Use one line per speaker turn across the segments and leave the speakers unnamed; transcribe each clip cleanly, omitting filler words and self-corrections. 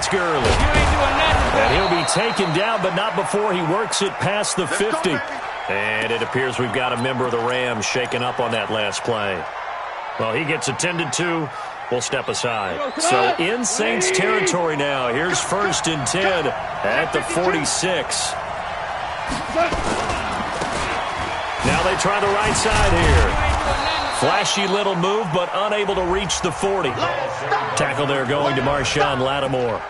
is Gurley. And he'll be taken down, but not before he works it past the 50. And it appears we've got a member of the Rams shaken up on that last play. Well, he gets attended to. We'll step aside. So in Saints territory now. Here's 1st and 10 at the 46. Now they try the right side here. Flashy little move, but unable to reach the 40. Tackle there going to Marshawn Lattimore.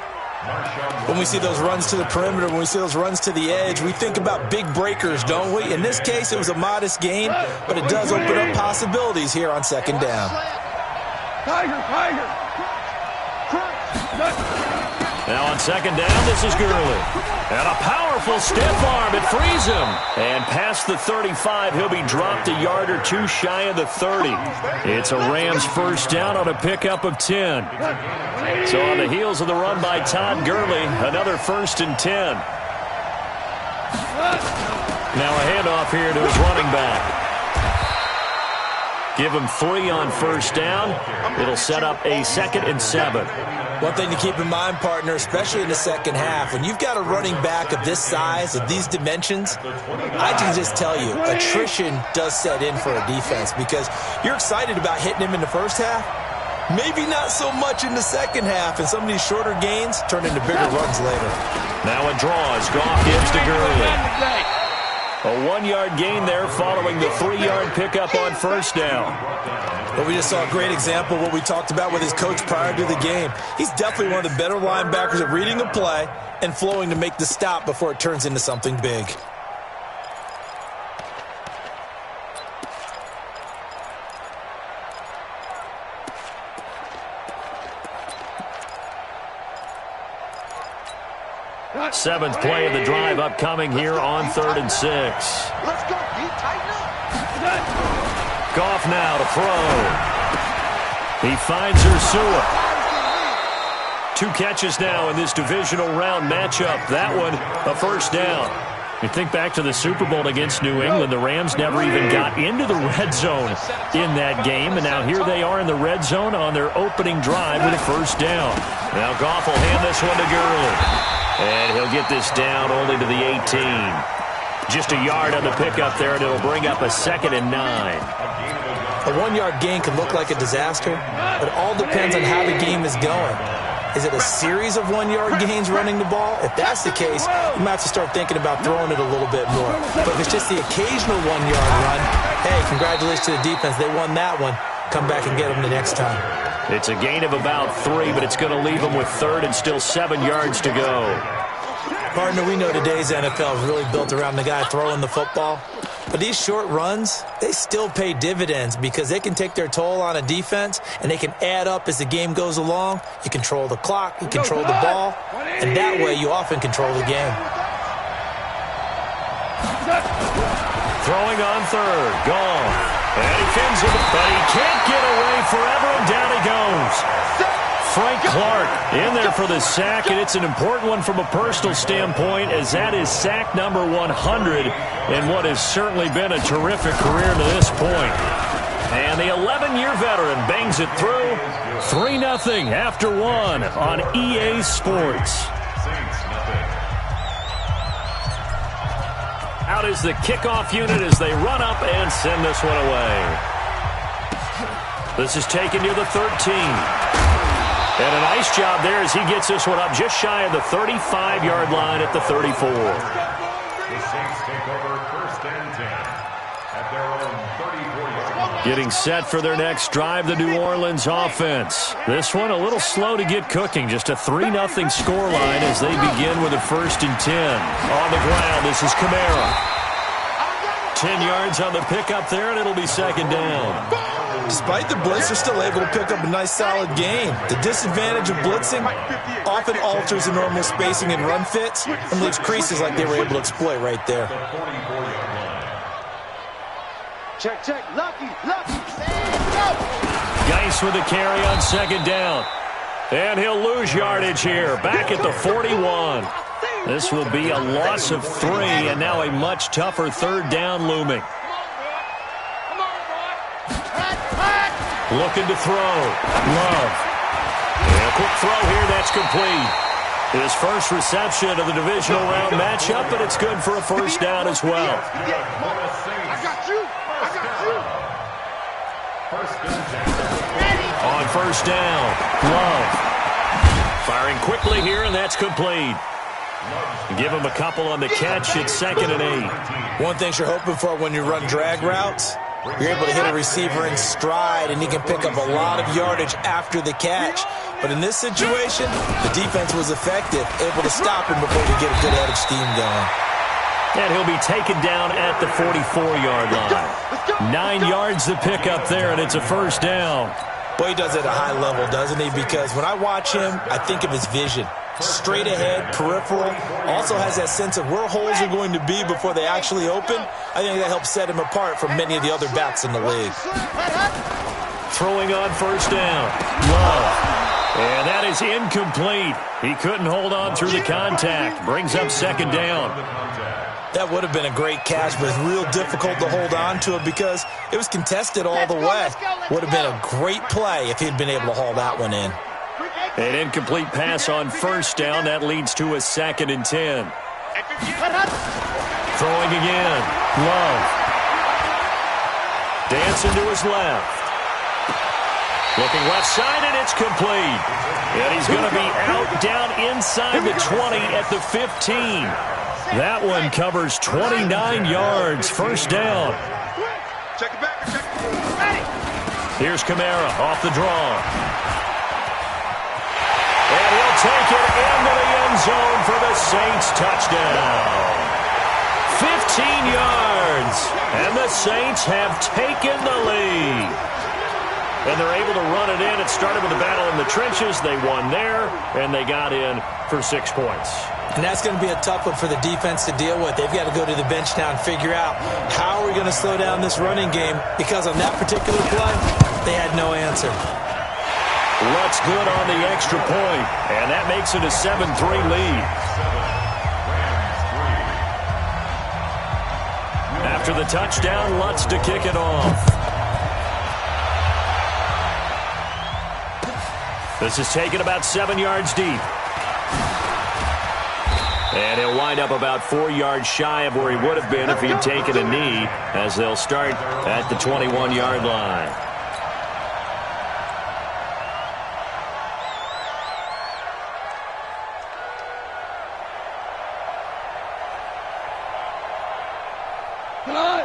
When we see those runs to the perimeter, when we see those runs to the edge, we think about big breakers, don't we? In this case, it was a modest gain, but it does open up possibilities here on 2nd down.
Now on 2nd down, this is Gurley. And a powerful stiff arm. It frees him. And past the 35, he'll be dropped a yard or two shy of the 30. It's a Rams 1st down on a pickup of 10. So on the heels of the run by Todd Gurley, another 1st and 10. Now a handoff here to his running back. Give him 3 on 1st down. It'll set up a 2nd and 7.
One thing to keep in mind, partner, especially in the second half, when you've got a running back of this size, of these dimensions, I can just tell you, attrition does set in for a defense because you're excited about hitting him in the first half. Maybe not so much in the second half, and some of these shorter gains turn into bigger runs later.
Now a draw as Goff gives to Gurley. A 1-yard gain there following the 3-yard pickup on 1st down.
But we just saw a great example of what we talked about with his coach prior to the game. He's definitely one of the better linebackers at reading a play and flowing to make the stop before it turns into something big.
Seventh play of the drive upcoming here on 3rd and 6.
Let's go, D. Tighten up.
Goff now to throw. He finds Ursua. 2 catches now in this divisional round matchup. That one, a 1st down. You think back to the Super Bowl against New England. The Rams never even got into the red zone in that game. And now here they are in the red zone on their opening drive with a 1st down. Now Goff will hand this one to Gurley. And he'll get this down only to the 18. Just a yard on the pickup there, and it'll bring up a 2nd and 9.
A 1-yard gain can look like a disaster, but it all depends on how the game is going. Is it a series of 1-yard gains running the ball? If that's the case, you might have to start thinking about throwing it a little bit more. But if it's just the occasional 1-yard run, hey, congratulations to the defense. They won that one. Come back and get them the next time.
It's a gain of about 3, but it's going to leave them with 3rd and still 7 yards to go.
Partner, we know today's NFL is really built around the guy throwing the football. But these short runs, they still pay dividends because they can take their toll on a defense, and they can add up as the game goes along. You control the clock, you control the ball, and that way you often control the game.
Throwing on 3rd, gone. And he fins it, but he can't get away forever, and down he goes. Frank Clark in there for the sack, and it's an important one from a personal standpoint as that is sack number 100 in what has certainly been a terrific career to this point. And the 11-year veteran bangs it through. 3-0 after 1 on EA Sports. Out is the kickoff unit as they run up and send this one away. This is taken near the 13. And a nice job there as he gets this one up just shy of the 35-yard line at the 34.
The Saints take over 1st and 10 at their own 34-yard line.
Getting set for their next drive, the New Orleans offense. This one a little slow to get cooking. Just a 3-0 scoreline as they begin with a 1st and 10. On the ground, this is Kamara. 10 yards on the pickup there, and it'll be 2nd down.
Despite the blitz, they're still able to pick up a nice solid gain. The disadvantage of blitzing often alters the normal spacing and run fits and leaves creases like they were able to exploit right there.
Check, check. Lucky. Go.
Geis with the carry on 2nd down. And he'll lose yardage here. Back at the 41. This will be a loss of 3, and now a much tougher 3rd down looming. Looking to throw. Love. And a quick throw here, that's complete. His first reception of the divisional round matchup, but it's good for a first down as well.
I got you.
On first down, Love. Firing quickly here, and that's complete. Give him a couple on the catch. It's 2nd and 8.
One thing you're hoping for when you run drag routes, you're able to hit a receiver in stride, and he can pick up a lot of yardage after the catch. But in this situation, the defense was effective, able to stop him before we get a good head of steam going.
And he'll be taken down at the 44-yard line. 9 yards to pick up there, and it's a first down.
Boy, he does it at a high level, doesn't he? Because when I watch him, I think of his vision. Straight ahead, peripheral, also has that sense of where holes are going to be before they actually open. I think that helps set him apart from many of the other backs in the league.
Throwing on first down, Love. And that is incomplete. He couldn't hold on through the contact. Brings up 2nd down.
That would have been a great catch, but it's real difficult to hold on to it because it was contested all the way. Would have been a great play if he'd been able to haul that one in.
An incomplete pass on first down. That leads to a 2nd and 10. Throwing again. Love. Dancing to his left. Looking left side, and it's complete. And he's going to be out down inside the 20 at the 15. That one covers 29 yards. First down.
Check it back.
Here's Kamara off the draw. And he'll take it into the end zone for the Saints touchdown. 15 yards. And the Saints have taken the lead. And they're able to run it in. It started with a battle in the trenches. They won there, and they got in for 6 points.
And that's going to be a tough one for the defense to deal with. They've got to go to the bench now and figure out how are we going to slow down this running game, because on that particular play, they had no answer.
Lutz good on the extra point, and that makes it a 7-3 lead. After the touchdown, Lutz to kick it off. This is taken about 7 yards deep. And he'll wind up about 4 yards shy of where he would have been if he'd taken a knee, as they'll start at the 21-yard line.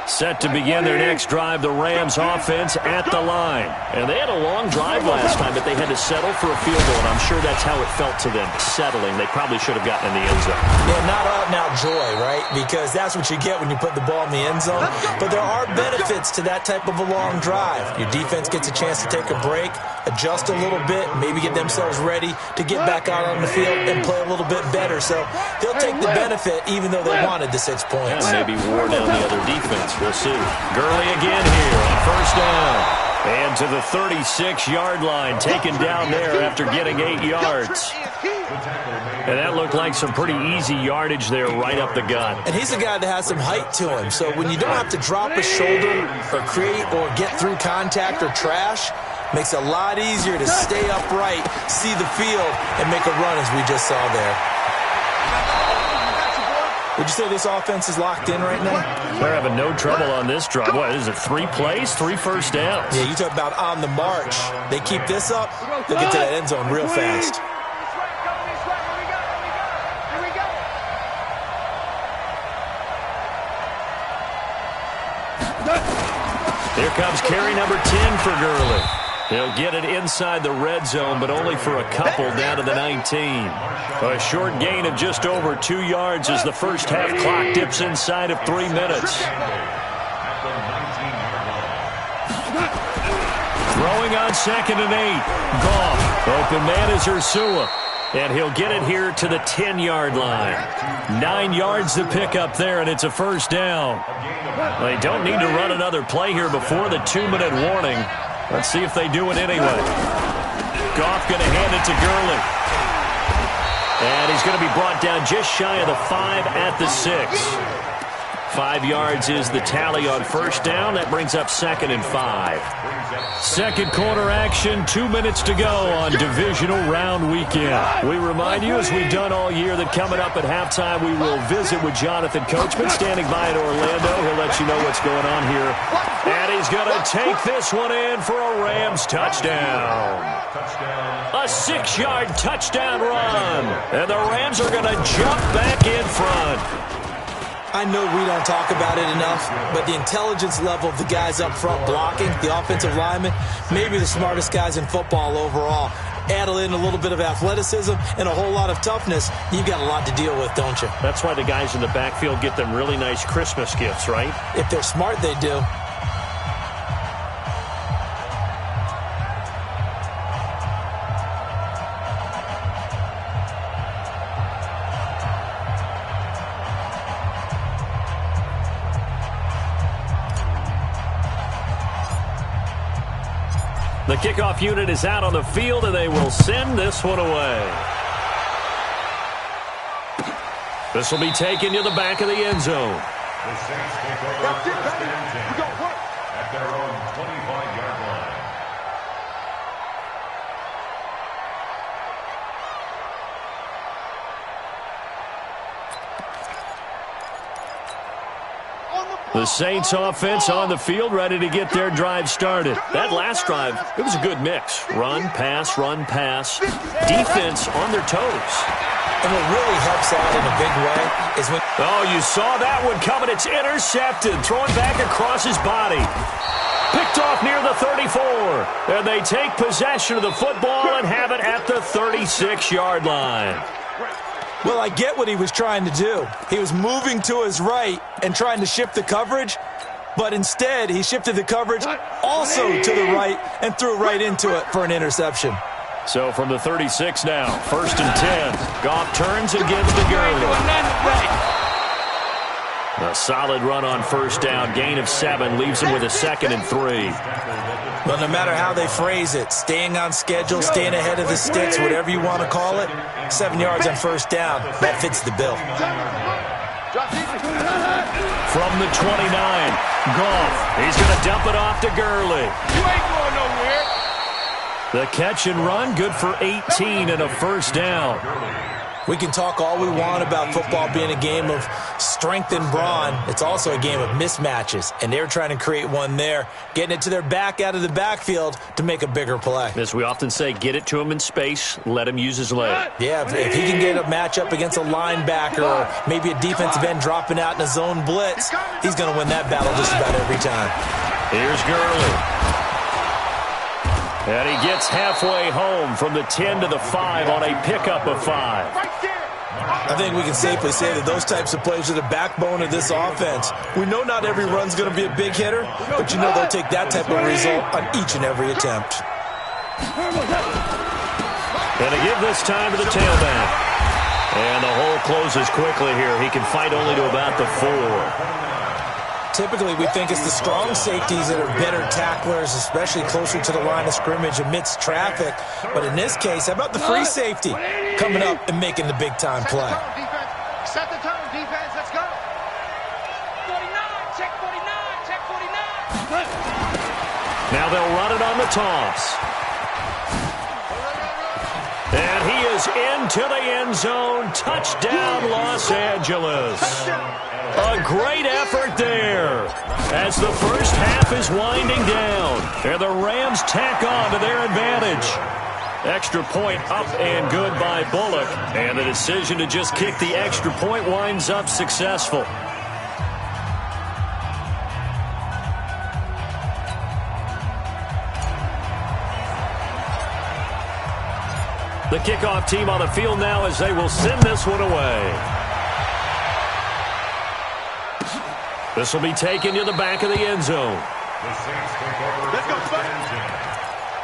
Set to begin their next drive, the Rams offense at the line. And they had a long drive last time, but they had to settle for a field goal, and I'm sure that's how it felt to them, settling. They probably should have gotten in the end zone.
Yeah, not out-and-out joy, right? Because that's what you get when you put the ball in the end zone. But there are benefits to that type of a long drive. Your defense gets a chance to take a break, adjust a little bit, maybe get themselves ready to get back out on the field and play a little bit better. So they'll take the benefit even though they wanted the 6 points.
And maybe wore down the other defense. We'll see. Gurley again here on first down. And to the 36-yard line, taken down there after getting 8 yards. And that looked like some pretty easy yardage there right up the gut.
And he's a guy that has some height to him. So when you don't have to drop a shoulder or create or get through contact or trash, makes it a lot easier to stay upright, see the field, and make a run as we just saw there. Would you say this offense is locked in right now?
They're having no trouble on this drive. What, is it 3 plays, 3 first downs?
Yeah, you talk about on the march. They keep this up, they'll get to that end zone real fast.
Here comes carry number 10 for Gurley. He'll get it inside the red zone, but only for a couple down to the 19. A short gain of just over 2 yards as the first half clock dips inside of 3 minutes. Throwing on 2nd and 8. Goff. Open man is Ursua. And he'll get it here to the 10-yard line. 9 yards to pick up there, and it's a first down. They don't need to run another play here before the 2-minute warning. Let's see if they do it anyway. Goff going to hand it to Gurley. And he's going to be brought down just shy of the 5 at the 6. 5 yards is the tally on first down. That brings up 2nd and 5. Second quarter action, 2 minutes to go on divisional round weekend. We remind you, as we've done all year, that coming up at halftime, we will visit with Jonathan Coachman standing by in Orlando. He'll let you know what's going on here. And he's going to take this one in for a Rams touchdown. A 6-yard touchdown run. And the Rams are going to jump back in front.
I know we don't talk about it enough, but the intelligence level of the guys up front blocking, the offensive linemen, maybe the smartest guys in football overall. Add in a little bit of athleticism and a whole lot of toughness, you've got a lot to deal with, don't you?
That's why the guys in the backfield get them really nice Christmas gifts, right?
If they're smart, they do.
The kickoff unit is out on the field, and they will send this one away. This will be taken to the back of the end zone.
The Saints take over first and 10 at their own 25-yard line.
The Saints offense on the field, ready to get their drive started. That last drive, it was a good mix. Run, pass, defense on their toes.
And what really helps out in a big way is when...
Oh, you saw that one coming. It's intercepted. Throwing back across his body. Picked off near the 34. And they take possession of the football and have it at the 36-yard line.
Well, I get what he was trying to do. He was moving to his right and trying to shift the coverage, but instead he shifted the coverage also to the right and threw right into it for an interception.
So from the 36 now, 1st and 10. Goff turns and gives to Gurley. A solid run on first down. Gain of 7 leaves him with a 2nd and 3.
Well, no matter how they phrase it, staying on schedule, staying ahead of the sticks, whatever you want to call it, 7 yards on first down, that fits the bill.
From the 29, Goff. He's going to dump it off to Gurley.
You ain't going nowhere.
The catch and run, good for 18 and a first down.
We can talk all we want about football being a game of strength and brawn. It's also a game of mismatches, and they're trying to create one there, getting it to their back out of the backfield to make a bigger play.
As we often say, get it to him in space, let him use his leg.
Yeah, if he can get a matchup against a linebacker or maybe a defensive end dropping out in a zone blitz, he's going to win that battle just about every time.
Here's Gurley. And he gets halfway home from the 10 to the 5 on a pickup of 5.
I think we can safely say that those types of plays are the backbone of this offense. We know not every run's going to be a big hitter, but you know they'll take that type of result on each and every attempt.
And to give this time to the tailback. And the hole closes quickly here. He can fight only to about the 4.
Typically, we think it's the strong safeties that are better tacklers, especially closer to the line of scrimmage amidst traffic. But in this case, how about the free safety coming up and making the big-time play?
Set the tone, defense. Let's go.
49, check 49, check 49.
Now they'll run it on the toss. And he is into the end zone. Touchdown, Los Angeles. A great effort there as the first half is winding down. And the Rams tack on to their advantage. Extra point up and good by Bullock. And the decision to just kick the extra point winds up successful. The kickoff team on the field now as they will send this one away. This will be taken to the back of the end zone.
The Saints take over first and 10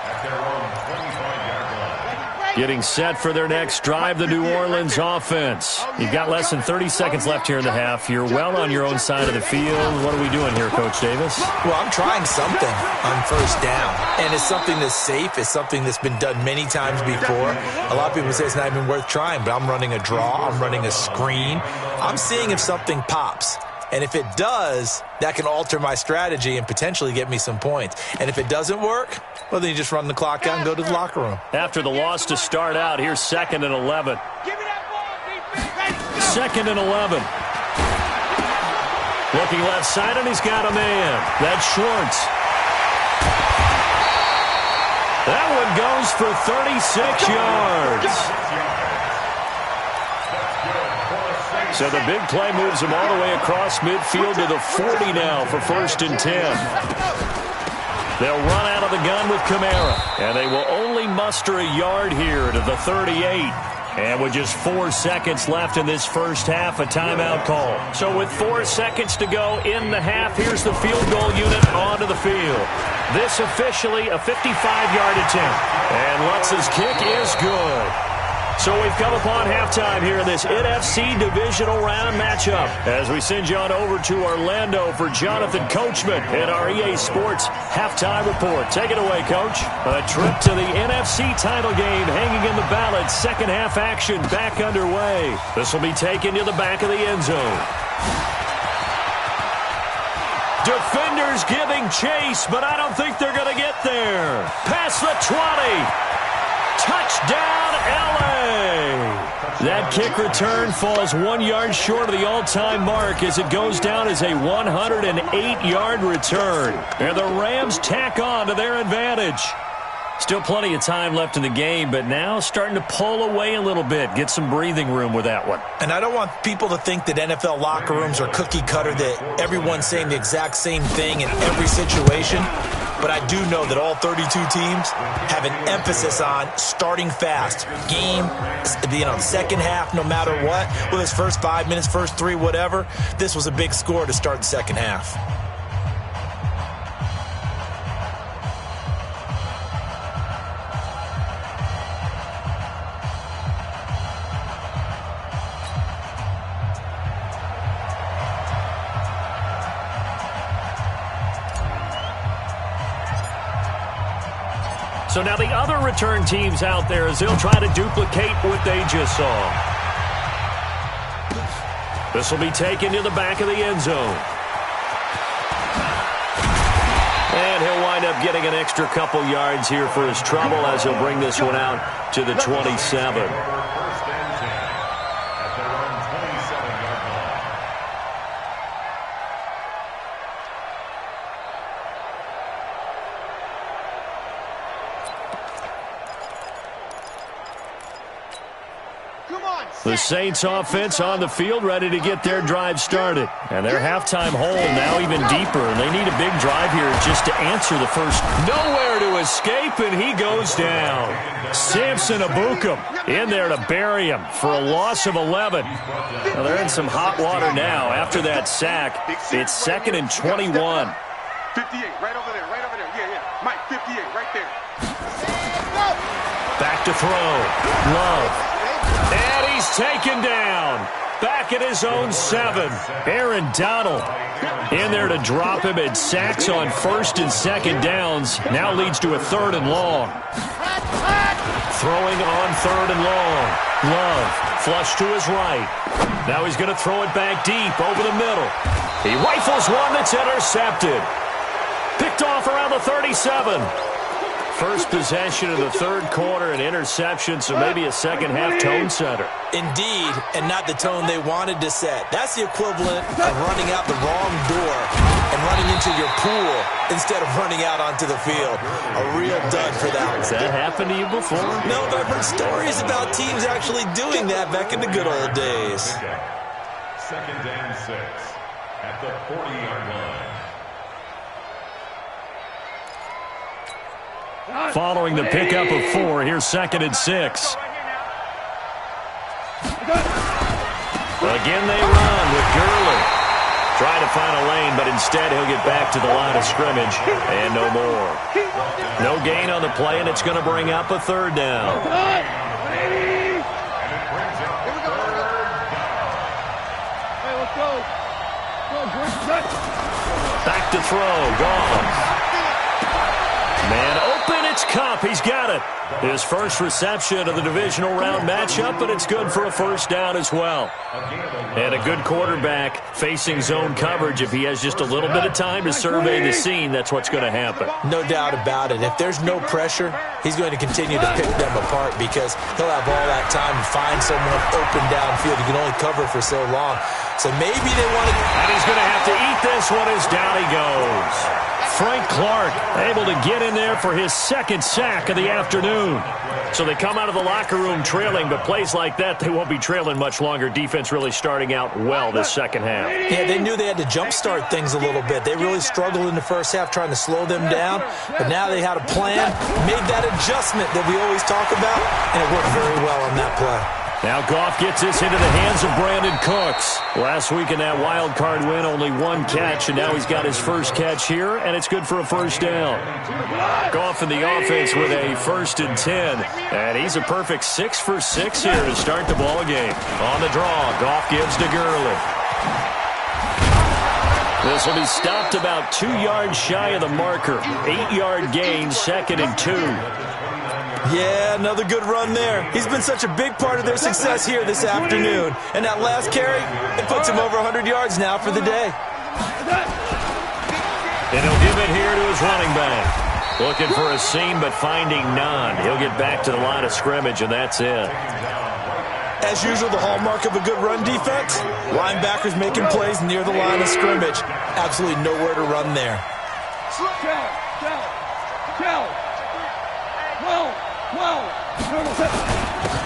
at their own 25-yard line.
Getting set for their next drive, the New Orleans offense. You've got less than 30 seconds left here in the half. You're well on your own side of the field. What are we doing here, Coach Davis?
Well, I'm trying something on first down, and it's something that's safe. It's something that's been done many times before. A lot of people say it's not even worth trying, but I'm running a draw. I'm running a screen. I'm seeing if something pops. And if it does, that can alter my strategy and potentially get me some points. And if it doesn't work, well, then you just run the clock out and go to the locker room.
After the loss to start out, here's 2nd and 11.
Give me that ball, defense.
2nd and 11. Looking left side, and he's got a man. That's Schwartz. That one goes for 36 yards. So the big play moves him all the way across midfield to the 40 now for 1st and 10. They'll run out of the gun with Kamara, and they will only muster a yard here to the 38. And with just 4 seconds left in this first half, a timeout call. So with 4 seconds to go in the half, here's the field goal unit onto the field. This officially a 55-yard attempt. And Lutz's kick is good. So we've come upon halftime here in this NFC Divisional Round matchup as we send you on over to Orlando for Jonathan Coachman in our EA Sports Halftime Report. Take it away, Coach. A trip to the NFC title game hanging in the balance. Second half action back underway. This will be taken to the back of the end zone. Defenders giving chase, but I don't think they're going to get there. Past the 20. Touchdown, L.A. That kick return falls 1 yard short of the all-time mark as it goes down as a 108-yard return. And the Rams tack on to their advantage. Still plenty of time left in the game, but now starting to pull away a little bit. Get some breathing room with that one.
And I don't want people to think that NFL locker rooms are cookie cutter, that everyone's saying the exact same thing in every situation. But I do know that all 32 teams have an emphasis on starting fast. Game, second half, no matter what. Whether it's first 5 minutes, first 3, whatever. This was a big score to start the second half.
So now the other return teams out there as they'll try to duplicate what they just saw. This will be taken to the back of the end zone. And he'll wind up getting an extra couple yards here for his trouble as he'll bring this one out to the 27. The Saints offense on the field ready to get their drive started. And their halftime hole now even deeper. And they need a big drive here just to answer the first. Nowhere to escape, and he goes down. Samson Abukum in there to bury him for a loss of 11. Well, they're in some hot water now after that sack. It's 2nd and 21.
58, right over there, right over there. Yeah. Mike, 58, right there.
Back to throw. Love. And he's taken down. Back at his own 7. Aaron Donald in there to drop him at sacks on 1st and 2nd downs. Now leads to a 3rd and long. Throwing on 3rd and long. Love flush to his right. Now he's going to throw it back deep over the middle. He rifles one that's intercepted. Picked off around the 37. First possession of the third quarter, an interception, so maybe a second half tone setter.
Indeed, and not the tone they wanted to set. That's the equivalent of running out the wrong door and running into your pool instead of running out onto the field. A real dud for that one.
Has that happened to you before?
No, but I've heard stories about teams actually doing that back in the good old days.
2nd and 6 at the 40-yard line.
Following the pickup of 4, here's 2nd and 6. Again they run with Gurley. Trying to find a lane, but instead he'll get back to the line of scrimmage and no more. No gain on the play, and it's going to bring up a 3rd down. Back to throw. Gone. Man open, it's It's Kupp. He's got it. His first reception of the divisional round matchup, but it's good for a first down as well. And a good quarterback facing zone coverage. If he has just a little bit of time to survey the scene, that's what's going to happen.
No doubt about it. If there's no pressure, he's going to continue to pick them apart because he'll have all that time to find someone open downfield. He can only cover for so long. So maybe they want to...
And he's going to have to eat this one as down he goes. Frank Clark able to get in there for his second sack of the afternoon. So they come out of the locker room trailing, but plays like that, they won't be trailing much longer. Defense really starting out well this second half.
Yeah, they knew they had to jumpstart things a little bit. They really struggled in the first half trying to slow them down, but now they had a plan, made that adjustment that we always talk about, and it worked very well on that play.
Now Goff gets this into the hands of Brandon Cooks. Last week in that wild card win, only one catch, and now he's got his first catch here, and it's good for a first down. Goff in the offense with a 1st and 10, and he's a perfect 6 for 6 here to start the ball game. On the draw, Goff gives to Gurley. This will be stopped about 2 yards shy of the marker. 8-yard gain, 2nd and 2.
Yeah, another good run there. He's been such a big part of their success here this afternoon. And that last carry, it puts him over 100 yards now for the day.
And he'll give it here to his running back. Looking for a seam, but finding none. He'll get back to the line of scrimmage, and that's it.
As usual, the hallmark of a good run defense, linebackers making plays near the line of scrimmage. Absolutely nowhere to run there.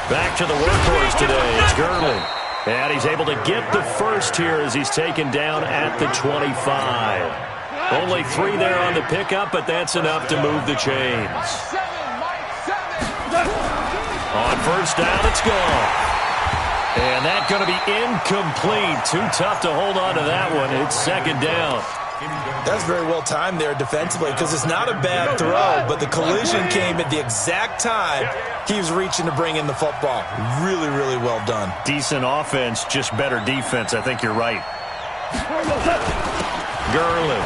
Back to the workhorse today. It's Gurley. And he's able to get the first here as he's taken down at the 25. Only 3 there on the pickup, but that's enough to move the chains. On first down, it's gone. And that's going to be incomplete. Too tough to hold on to that one. It's 2nd down.
That's very well timed there defensively because it's not a bad throw, but the collision came at the exact time he was reaching to bring in the football. Really, really well done.
Decent offense, just better defense. I think you're right. Gurley.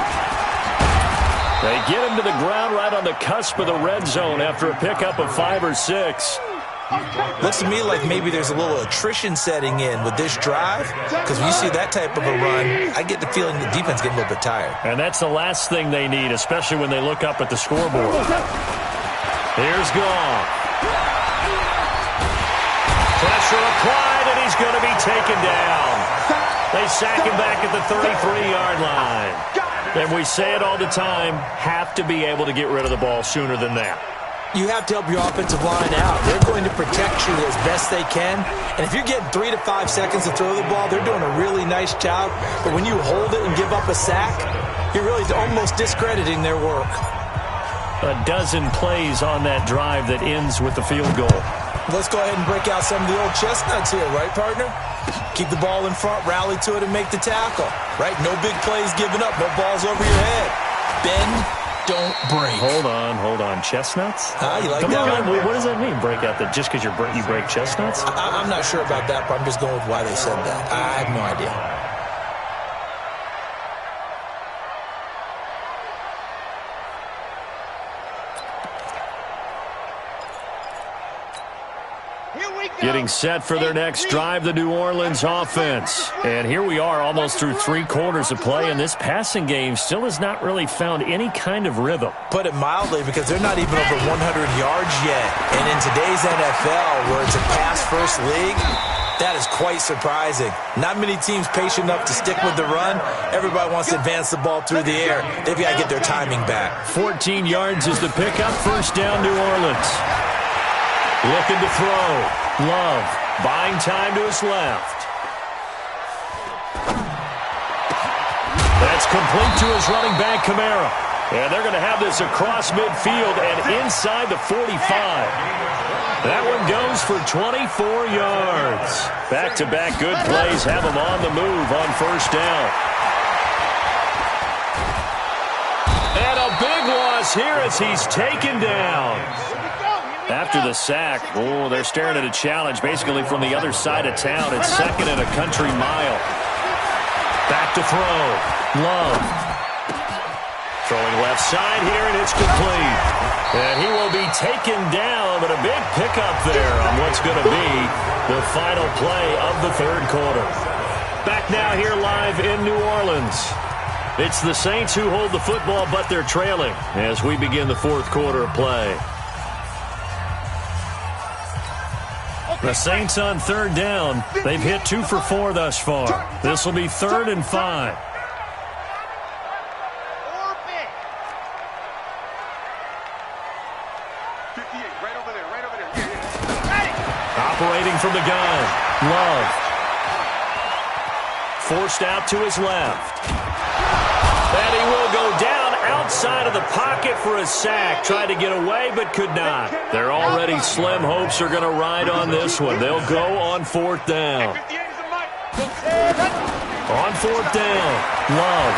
They get him to the ground right on the cusp of the red zone after a pickup of 5 or 6.
Looks to me like maybe there's a little attrition setting in with this drive because when you see that type of a run, I get the feeling the defense getting a little bit tired.
And that's the last thing they need, especially when they look up at the scoreboard. Here's Goff. Pressure applied, and he's going to be taken down. They sack him back at the 33-yard line. And we say it all the time, have to be able to get rid of the ball sooner than that.
You have to help your offensive line out. They're going to protect you as best they can. And if you're getting 3 to 5 seconds to throw the ball, they're doing a really nice job. But when you hold it and give up a sack, you're really almost discrediting their work.
A dozen plays on that drive that ends with the field goal.
Let's go ahead and break out some of the old chestnuts here, right, partner? Keep the ball in front, rally to it, and make the tackle. Right? No big plays given up, no balls over your head. Bend, don't break.
Hold on. Chestnuts?
You like
Come
that
on,
one?
what does that mean, break out? That just because you break chestnuts?
I'm not sure about that, but I'm just going with why they said that. I have no idea.
Getting set for their next drive, the New Orleans offense. And here we are almost through 3 quarters of play, and this passing game still has not really found any kind of rhythm.
Put it mildly, because they're not even over 100 yards yet. And in today's NFL, where it's a pass-first league, that is quite surprising. Not many teams patient enough to stick with the run. Everybody wants to advance the ball through the air. They've got to get their timing back.
14 yards is the pickup. First down, New Orleans. Looking to throw. Love buying time to his left. That's complete to his running back, Kamara. And they're going to have this across midfield and inside the 45. That one goes for 24 yards. Back-to-back good plays have him on the move on first down. And a big loss here as he's taken down. After the sack, they're staring at a challenge basically from the other side of town. It's 2nd and a country mile. Back to throw. Love. Throwing left side here, and it's complete. And he will be taken down, but a big pickup there on what's going to be the final play of the third quarter. Back now here live in New Orleans. It's the Saints who hold the football, but they're trailing as we begin the fourth quarter of play. The Saints on third down. They've hit 2 for 4 thus far. This will be 3rd and 5. Operating from the gun. Love. Forced out to his left. And he will go down outside of the pocket for a sack. Tried to get away, but could not. Their already slim hopes are going to ride on this one. They'll go on 4th down. On 4th down. Love.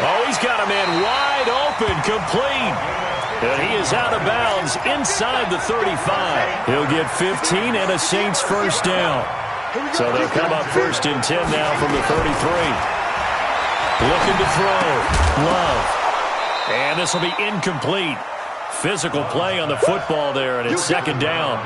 Oh, he's got a man wide open, complete. And he is out of bounds inside the 35. He'll get 15 and a Saints first down. So they'll come up 1st and 10 now from the 33. Looking to throw. Love. And this will be incomplete. Physical play on the football there, and it's 2nd down.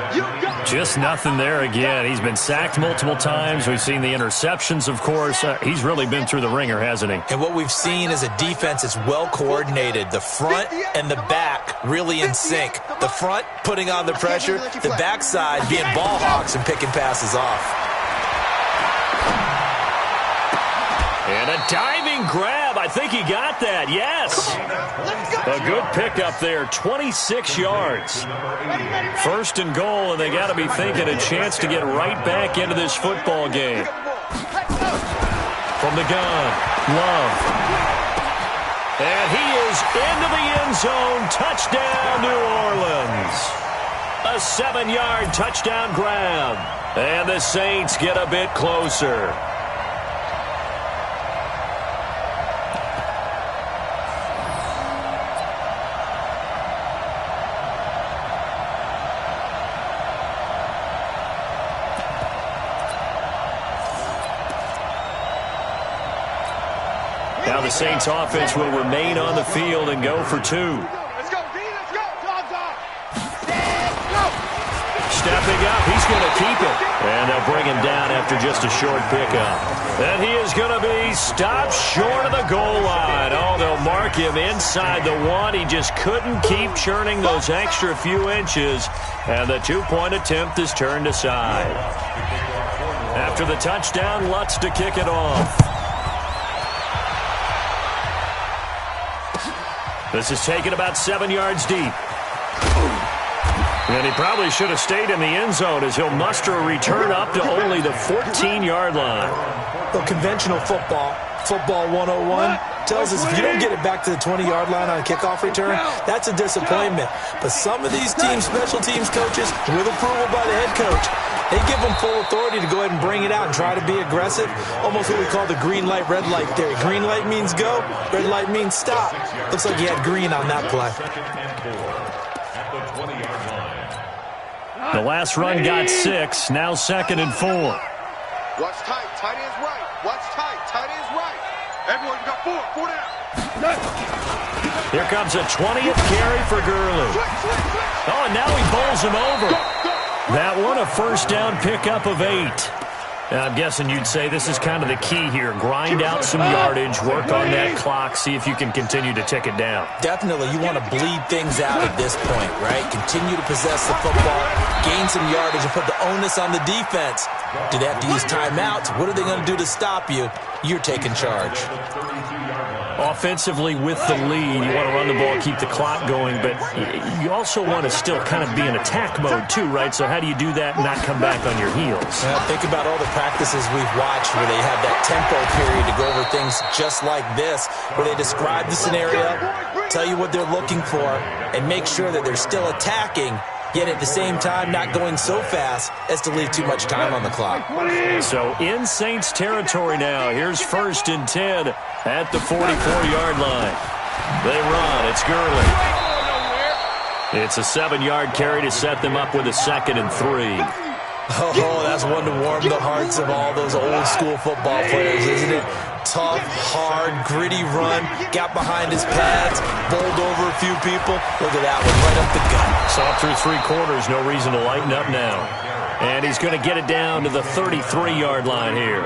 Just nothing there again. He's been sacked multiple times. We've seen the interceptions, of course. He's really been through the ringer, hasn't he?
And what we've seen is a defense that's well coordinated. The front and the back really in sync. The front putting on the pressure, the backside being ball hawks and picking passes off.
And a diving grab. I think he got that. Yes. A good pickup there. 26 yards. 1st and goal, and they got to be thinking a chance to get right back into this football game. From the gun. Love. And he is into the end zone. Touchdown, New Orleans. A 7-yard touchdown grab. And the Saints get a bit closer. Now the Saints offense will remain on the field and go for 2.
Let's go, D, let's go. Dogs off.
Stepping up, he's going to keep it. And they'll bring him down after just a short pickup. And he is going to be stopped short of the goal line. Oh, they'll mark him inside the 1. He just couldn't keep churning those extra few inches. And the 2-point attempt is turned aside. After the touchdown, Lutz to kick it off. This is taken about 7 yards deep. And he probably should have stayed in the end zone as he'll muster a return up to only the 14-yard line.
Well, conventional football 101, tells us if you don't get it back to the 20-yard line on a kickoff return, that's a disappointment. But some of these teams, special teams coaches, with approval by the head coach, they give them full authority to go ahead and bring it out and try to be aggressive. Almost what we call the green light, red light theory. Green light means go, red light means stop. Looks like you had green on that play.
The last run got 6, now 2nd and 4.
Watch tight, tight end's right. Watch tight, tight end's right. Everyone, you got 4 down.
Here comes a 20th carry for Gurley. Oh, and now he bowls him over. That one, a first down pickup of 8. I'm guessing you'd say this is kind of the key here. Grind out some yardage, work on that clock, see if you can continue to tick it down.
Definitely, you want to bleed things out at this point, right? Continue to possess the football, gain some yardage, and put the onus on the defense. Do they have to use timeouts? What are they going to do to stop you? You're taking charge.
Offensively, with the lead, you want to run the ball, keep the clock going, but you also want to still kind of be in attack mode too, right? So how do you do that and not come back on your heels?
Well, think about all the practices we've watched where they have that tempo period to go over things just like this, where they describe the scenario, tell you what they're looking for, and make sure that they're still attacking, yet at the same time not going so fast as to leave too much time on the clock.
So in Saints territory now, here's 1st and 10 at the 44-yard line. They run. It's Gurley. It's a 7-yard carry to set them up with a 2nd and 3.
Oh, that's one to warm the hearts of all those old-school football players, isn't it? tough, hard, gritty run. Got behind his pads, bowled over a few people. Look at that one, right up the gut.
Saw through 3 quarters, no reason to lighten up now. And he's going to get it down to the 33-yard line here.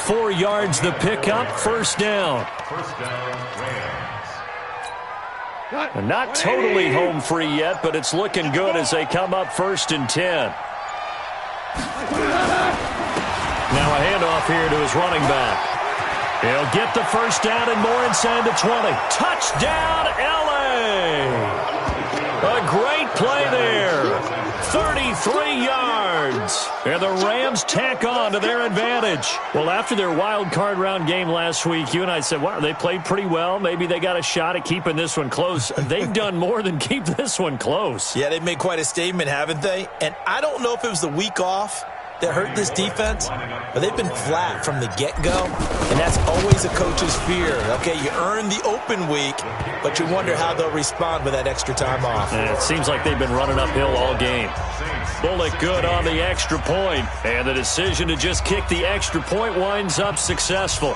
4 yards the pickup, first down.
First down, Rams.
And not totally home free yet, but it's looking good as they come up 1st and 10. Now a handoff here to his running back. He'll get the first down and more inside the 20. Touchdown, L.A. A great play there. 33 yards. And the Rams tack on to their advantage. Well, after their wild card round game last week, you and I said, wow, they played pretty well. Maybe they got a shot at keeping this one close. They've done more than keep this one close.
Yeah, they've made quite a statement, haven't they? And I don't know if it was the week off that hurt this defense, but they've been flat from the get-go, and that's always a coach's fear. Okay, you earn the open week, but you wonder how they'll respond with that extra time off.
And it seems like they've been running uphill all game. Bullock good on the extra point, and the decision to just kick the extra point winds up successful.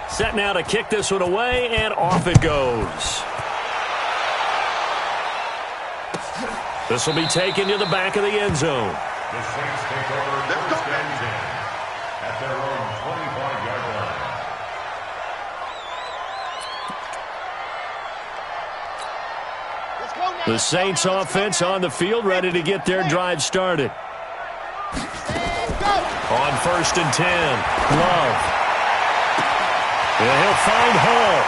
Set now to kick this one away, and off it goes. This will be taken to the back of the end zone.
The Saints take over first and 10 at their own 25-yard line.
The Saints offense on the field, ready to get their drive started. On 1st and 10, Love. And he'll find Hall.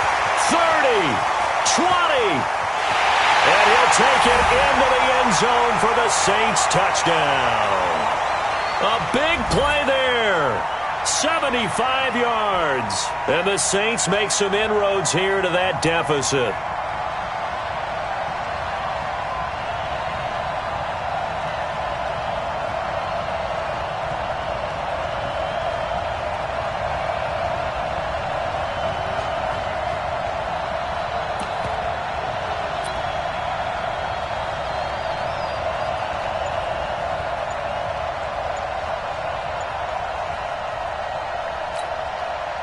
30, 20. And he'll take it into the end zone for the Saints touchdown. A big play there. 75 yards. And the Saints make some inroads here to that deficit.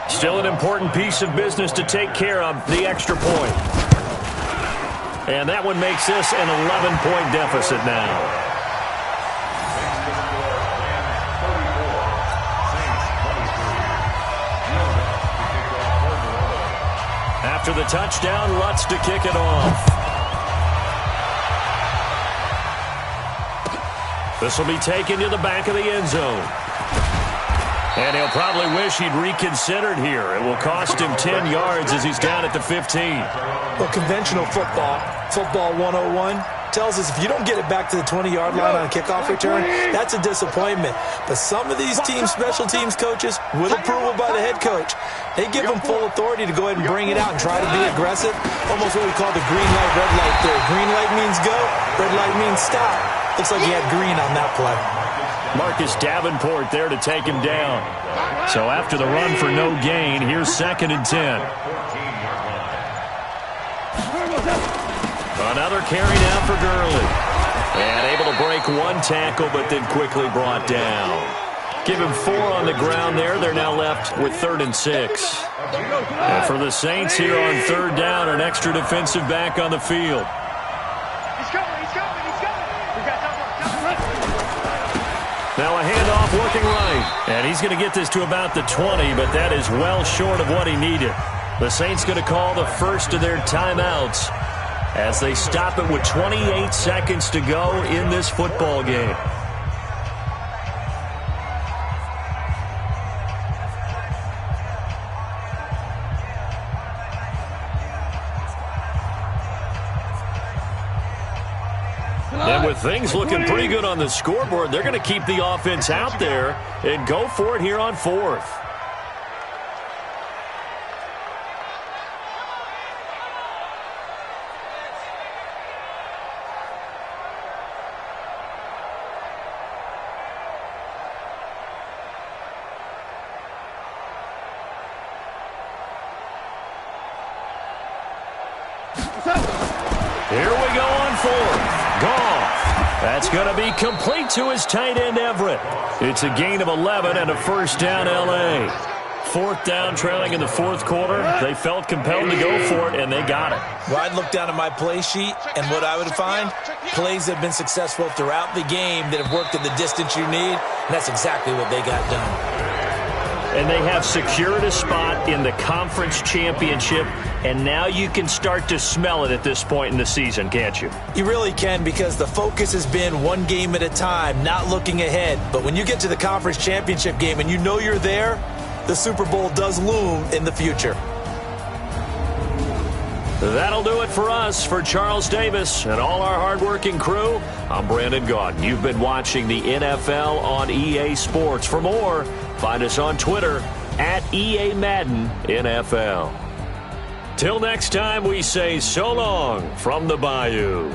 Still an important piece of business to take care of, the extra point. And that one makes this an 11-point deficit now. After the touchdown, Lutz to kick it off. This will be taken to the back of the end zone. And he'll probably wish he'd reconsidered here. It will cost him 10 yards as he's down at the 15.
Well, conventional football 101, tells us if you don't get it back to the 20-yard line on a kickoff return, that's a disappointment. But some of these teams, special teams coaches, with approval by the head coach, they give them full authority to go ahead and bring it out and try to be aggressive. Almost what we call the green light, red light theory. Green light means go, red light means stop. Looks like he had green on that play.
Marcus Davenport there to take him down. So after the run for no gain, here's 2nd and 10. Another carry now for Gurley. And able to break one tackle, but then quickly brought down. Give him 4 on the ground there. They're now left with 3rd and 6. And for the Saints here on 3rd down, an extra defensive back on the field. Now a handoff working right. And he's going to get this to about the 20, but that is well short of what he needed. The Saints going to call the first of their timeouts as they stop it with 28 seconds to go in this football game. And with things looking pretty good on the scoreboard, they're going to keep the offense out there and go for it here on 4th. Here we go on fourth. Goff. That's going to be complete to his tight end, Everett. It's a gain of 11 and a first down, L.A. Fourth down, trailing in the fourth quarter. They felt compelled to go for it, and they got it.
Well, I'd look down at my play sheet, and what I would find, plays have been successful throughout the game that have worked at the distance you need, and that's exactly what they got done.
And they have secured a spot in the conference championship, and now you can start to smell it at this point in the season, can't you?
You really can, because the focus has been one game at a time, not looking ahead. But when you get to the conference championship game and you know you're there, the Super Bowl does loom in the future.
That'll do it for us. For Charles Davis and all our hardworking crew, I'm Brandon Gaudin. You've been watching the NFL on EA Sports. For more, find us on Twitter at EA Madden NFL. Till next time, we say so long from the Bayou.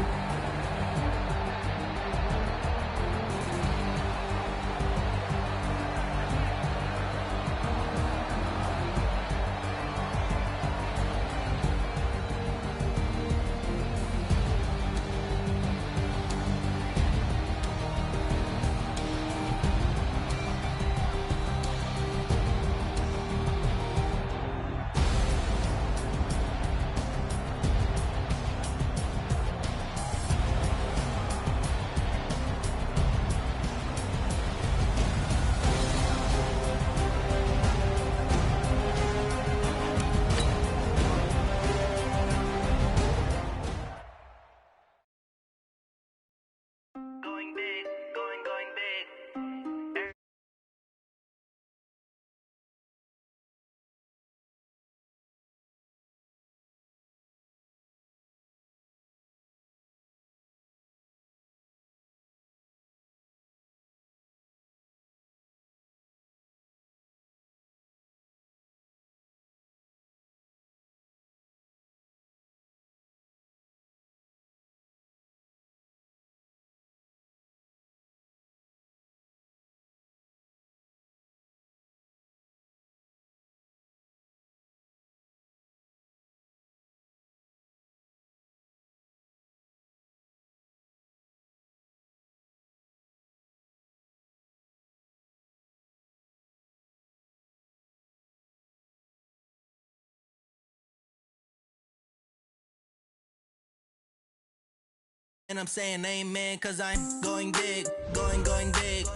And I'm saying amen, cause I'm going big, going big.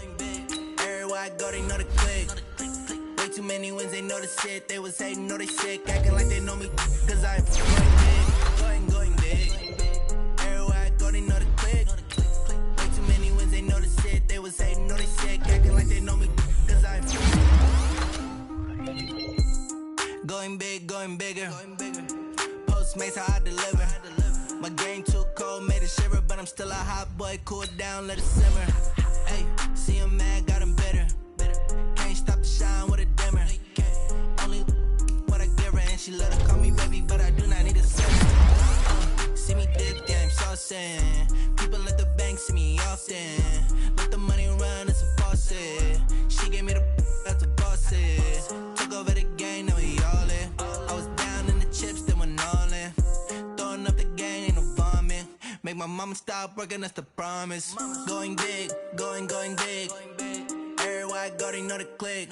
Everywhere I go, they know the click. Way too many wins, they know the shit. They was hating, know they sick, acting like they know me, cause I'm going big. Everywhere I go, they know the click. Way too many wins, they know the shit. They was hating, know they sick, acting like they know me, cause I'm going big, going bigger. Postmates how I deliver. My game too cold, made it shiver, but I'm still a hot boy. Cool it down, let it simmer. Hey, see him mad, got him bitter. Can't stop the shine with a dimmer. Only what I give her, and she let her call me baby, but I do not need a sinner. See me dip, yeah, I'm saucing. People at the bank see me often. Let the money run, it's a faucet. She gave me the that's a boss it. Took over the game, now we all in. I was down in the chips, then went all in. Throwing up the game, ain't no vomit. Make my mama stop working, that's the promise. Going big, going big. Everywhere I go, they know the click.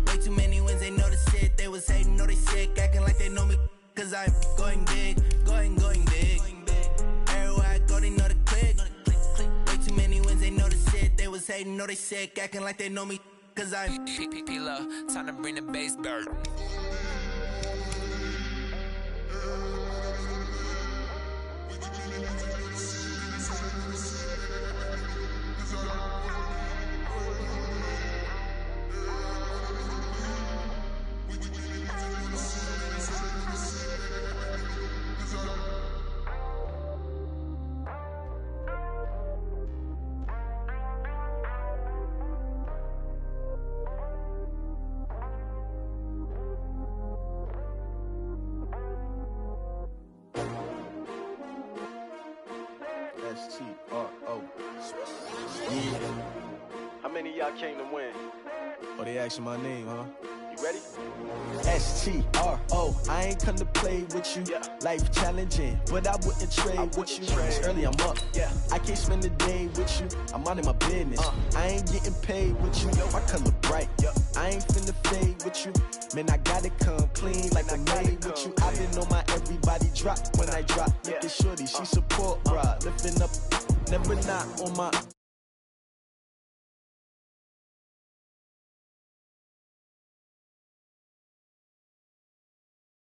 Way too many wins, they know the shit. They was hating, know they sick, acting like they know me, cause I'm going big, going big. Everywhere I go, they know the click. Way too many wins, they know the shit. They was hating, know they sick, acting like they know me, cause I'm P-Lo, time to bring the bass bird.
S-T-R-O. Yeah.
How many of y'all came to win?
Oh, they asking my name, huh?
You Ready?
STRO, I ain't come to play with you. Life challenging, but I wouldn't trade with you. It's early, I'm up. I can't spend the day with you. I'm out in my business. I ain't getting paid with you. My color bright. I ain't finna fade with you. Man, I gotta come clean like I made with you. I been on my everybody drop when I drop. Look at shorty, she support, bruh. Lifting up, never not on my